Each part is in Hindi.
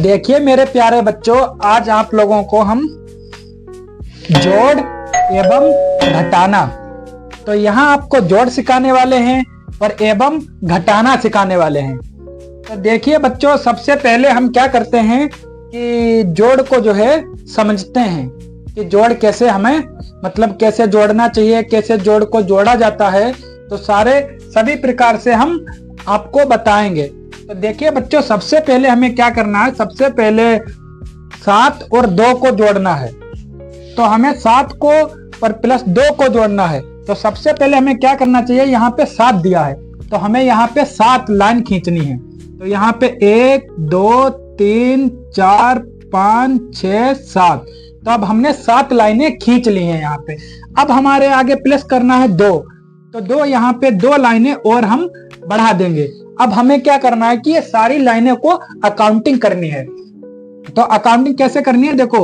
देखिए मेरे प्यारे बच्चों, आज आप लोगों को हम जोड़ एवं घटाना, तो यहाँ आपको जोड़ सिखाने वाले हैं और एवं घटाना सिखाने वाले हैं। तो देखिए बच्चों, सबसे पहले हम क्या करते हैं कि जोड़ को जो है समझते हैं कि जोड़ कैसे हमें कैसे जोड़ना चाहिए, कैसे जोड़ को जोड़ा जाता है। तो सभी प्रकार से हम आपको बताएंगे। तो देखिए बच्चों, सबसे पहले हमें क्या करना है, सबसे पहले 7 और 2 को जोड़ना है। तो हमें 7 को और प्लस 2 को जोड़ना है। तो सबसे पहले हमें क्या करना चाहिए, यहाँ पे 7 दिया है तो हमें यहाँ पे 7 लाइन खींचनी है। तो यहाँ पे 1 2 3 4 5 6 7। तो अब हमने 7 लाइनें खींच ली हैं यहाँ पे। अब हमारे आगे प्लस करना है 2, तो 2 यहाँ पे 2 लाइनें और हम बढ़ा देंगे। अब हमें क्या करना है कि ये सारी लाइनें को अकाउंटिंग करनी है। तो अकाउंटिंग कैसे करनी है, देखो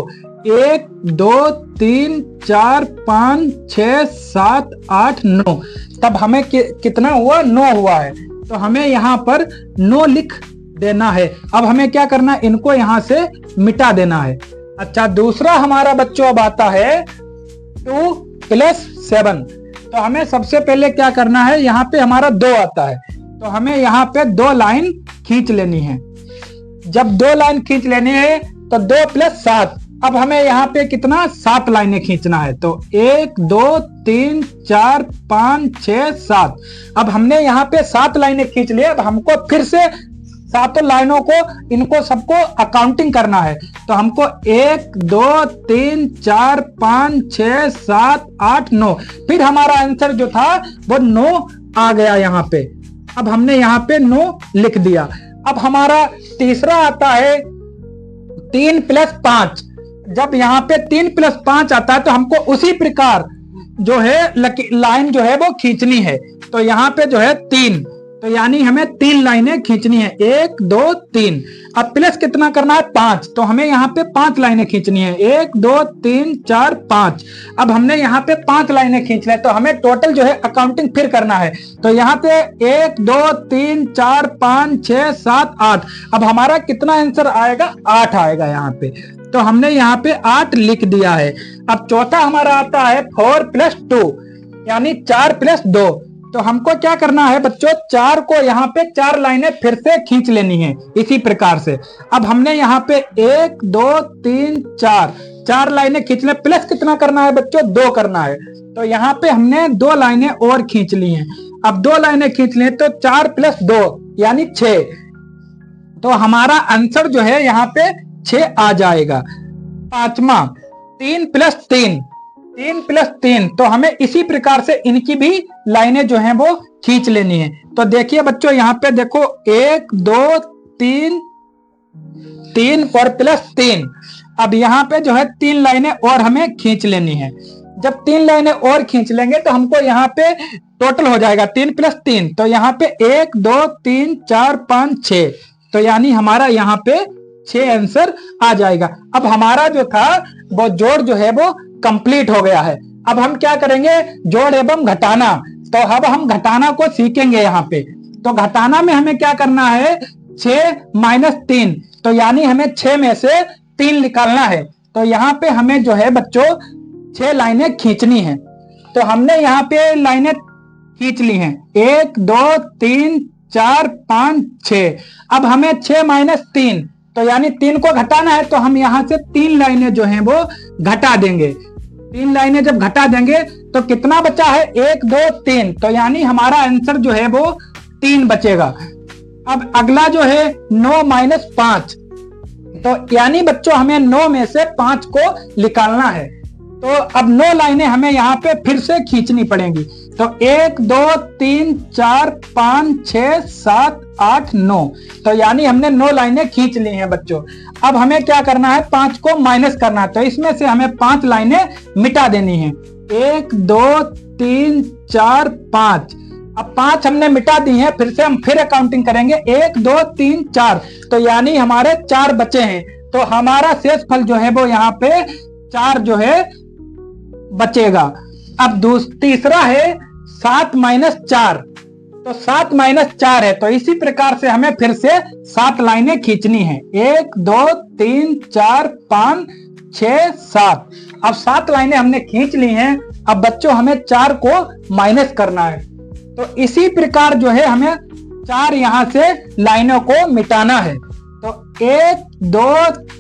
1 2 3 4 5 6 7 8 9। तब हमें कितना हुआ, 9 हुआ है। तो हमें यहाँ पर 9 लिख देना है। अब हमें क्या करना है, इनको यहाँ से मिटा देना है। अच्छा, दूसरा हमारा बच्चों अब आता है 2 + 7। तो हमें सबसे पहले क्या करना है, यहाँ पे हमारा 2 आता है तो हमें यहाँ पे 2 लाइन खींच लेनी है। जब 2 लाइन खींच लेनी है तो 2 + 7। अब हमें यहाँ पे कितना, 7 लाइनें खींचना है। तो 1 2 3 4 5 6 7। अब हमने यहाँ पे 7 लाइनें खींच ली। अब हमको फिर से 7 लाइनों को, इनको सबको अकाउंटिंग करना है। तो हमको 1 2 3 4 5 6 7 8 9। फिर हमारा आंसर जो था वो 9 आ गया यहाँ पे। अब हमने यहाँ पे 9 लिख दिया। अब हमारा तीसरा आता है 3 + 5। जब यहाँ पे 3 + 5 आता है तो हमको उसी प्रकार जो है लाइन जो है वो खींचनी है। तो यहाँ पे जो है 3, तो यानी हमें 3 लाइनें खींचनी है, 1 2 3। अब प्लस कितना करना है, 5। तो हमें यहाँ पे 5 लाइनें खींचनी है, 1 2 3 4 5। अब हमने यहाँ पे 5 लाइनें खींच ली। तो हमें टोटल जो है अकाउंटिंग फिर करना है। तो यहाँ पे 1 2 3 4 5 6 7 8। अब हमारा कितना आंसर आएगा, 8 आएगा यहाँ पे। तो हमने यहाँ पे 8 लिख दिया है। अब चौथा हमारा आता है 4 + 2, यानी 4 + 2। तो हमको क्या करना है बच्चों, 4 को यहाँ पे 4 लाइनें फिर से खींच लेनी है इसी प्रकार से। अब हमने यहाँ पे 1 2 3 4 लाइनें खींच ले। प्लस कितना करना है बच्चों, 2 करना है। तो यहाँ पे हमने 2 लाइनें और खींच ली हैं। अब 2 लाइनें खींच ली तो 4 + 2 यानी 6। तो हमारा आंसर जो है यहाँ पे 6 आ जाएगा। पांचवा 3 + 3, 3 + 3। तो हमें इसी प्रकार से इनकी भी लाइनें जो हैं वो खींच लेनी है। तो देखिए बच्चों, यहाँ पे देखो 1 2 3 3 और +3। अब यहाँ पे जो है 3 लाइनें और हमें खींच लेनी है। जब 3 लाइनें और खींच लेंगे तो हमको यहाँ पे टोटल हो जाएगा 3 + 3। तो यहाँ पे 1 2 3 4 5 6। तो यानी हमारा यहाँ पे 6 आंसर आ जाएगा। अब हमारा जो था वो जोड़ जो है वो कंप्लीट हो गया है। अब हम क्या करेंगे, जोड़ एवं घटाना। तो अब हम घटाना को सीखेंगे यहाँ पे। तो घटाना में हमें क्या करना है, 6 - 3। तो यानी हमें 6 में से 3 निकालना है। तो यहाँ पे हमें जो है बच्चों 6 लाइनें खींचनी है। तो हमने यहाँ पे लाइनें खींच ली हैं, 1 2 3 4 5 6। अब हमें 6 - 3, तो यानी 3 को घटाना है। तो हम यहाँ से 3 लाइनें जो हैं वो घटा देंगे। 3 लाइनें जब घटा देंगे तो कितना बचा है, 1 2 3। तो यानी हमारा आंसर जो है वो 3 बचेगा। अब अगला जो है 9 - 5। तो यानी बच्चों हमें 9 में से 5 को निकालना है। तो अब 9 लाइनें हमें यहाँ पे फिर से खींचनी पड़ेंगी। तो 1 2 3 4 5 6 7 8 9। तो यानी हमने 9 लाइनें खींच ली हैं बच्चों। अब हमें क्या करना है, 5 को माइनस करना है। तो इसमें से हमें 5 लाइनें मिटा देनी है, 1 2 3 4 5। अब 5 हमने मिटा दी हैं। फिर से हम अकाउंटिंग करेंगे, 1 2 3 4। तो यानी हमारे 4 बचे हैं। तो हमारा शेष फल जो है वो यहाँ पे 4 जो है बचेगा। अब तीसरा है 7 - 4। तो 7 माइनस 4 है। तो इसी प्रकार से हमें फिर से 7 लाइनें खींचनी है। 1 2 3 4 5 6 7। अब 7 लाइनें हमने खींच ली हैं। अब बच्चों हमें 4 को माइनस करना है। तो इसी प्रकार जो है हमें 4 यहां से लाइनों को मिटाना है। तो 1 2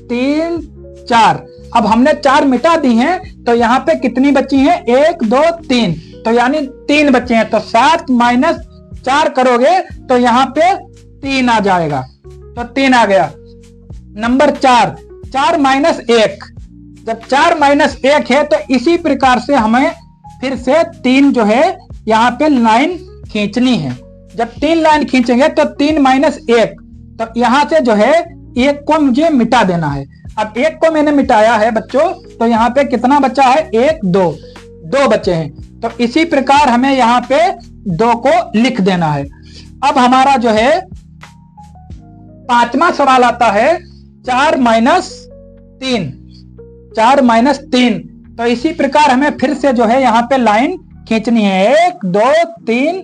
3 4। अब हमने 4 मिटा दी हैं। तो यहाँ पे कितनी बची हैं? 1 2 3। तो यानी 3 बचे हैं। तो 7 माइनस 4 करोगे तो यहाँ पे 3 आ जाएगा। तो 3 आ गया। Number 4, 4 minus 1। जब 4 माइनस 1 है तो इसी प्रकार से हमें फिर से 3 जो है यहाँ पे लाइन खींचनी है। जब 3 लाइन खींचेंगे तो 3 माइनस 1। तो यहाँ से जो है 1 को मुझे मिटा देना है। अब 1 को मैंने मिटाया है बच्चों। तो यहाँ पे कितना बचा है? 1 2 2 बचे हैं। तो इसी प्रकार हमें यहाँ पे 2 को लिख देना है। अब हमारा जो है 5वां सवाल आता है 4 माइनस 3। 4 माइनस 3। तो इसी प्रकार हमें फिर से जो है यहाँ पे लाइन खींचनी है। 1 2 3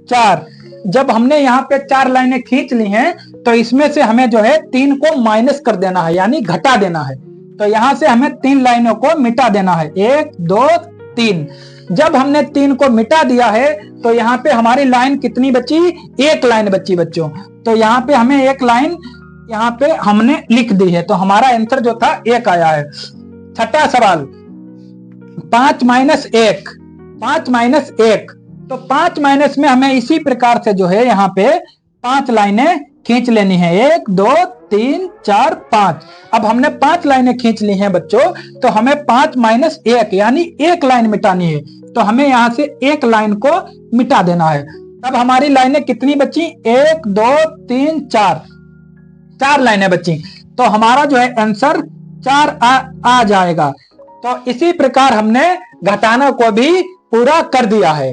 4। जब हमने यहाँ पे 4 लाइनें खींच ली हैं तो इसमें से हमें जो है 3 को माइनस कर देना है, यानी घटा देना है। तो यहां से हमें 3 लाइनों को मिटा देना है। 1 2 3। जब हमने 3 को मिटा दिया है तो यहाँ पे हमारी लाइन कितनी बची? 1 लाइन बची बच्चों। तो यहाँ पे हमें 1 लाइन यहाँ पे हमने लिख दी है। तो हमारा आंसर जो था 1 आया है। छठा सवाल 5 माइनस 1। 5 माइनस 1। तो 5 माइनस में हमें इसी प्रकार से जो है यहाँ पे 5 लाइनें खींच लेनी है। 1 2 3 4 5। अब हमने 5 लाइनें खींच ली हैं बच्चों। तो हमें 5 माइनस 1 यानी 1 लाइन मिटानी है। तो हमें यहाँ से 1 लाइन को मिटा देना है। तब हमारी लाइनें कितनी बची? 1 2 3 4। 4 लाइनें बची। तो हमारा जो है आंसर 4 आ जाएगा। तो इसी प्रकार हमने घटाना को भी पूरा कर दिया है।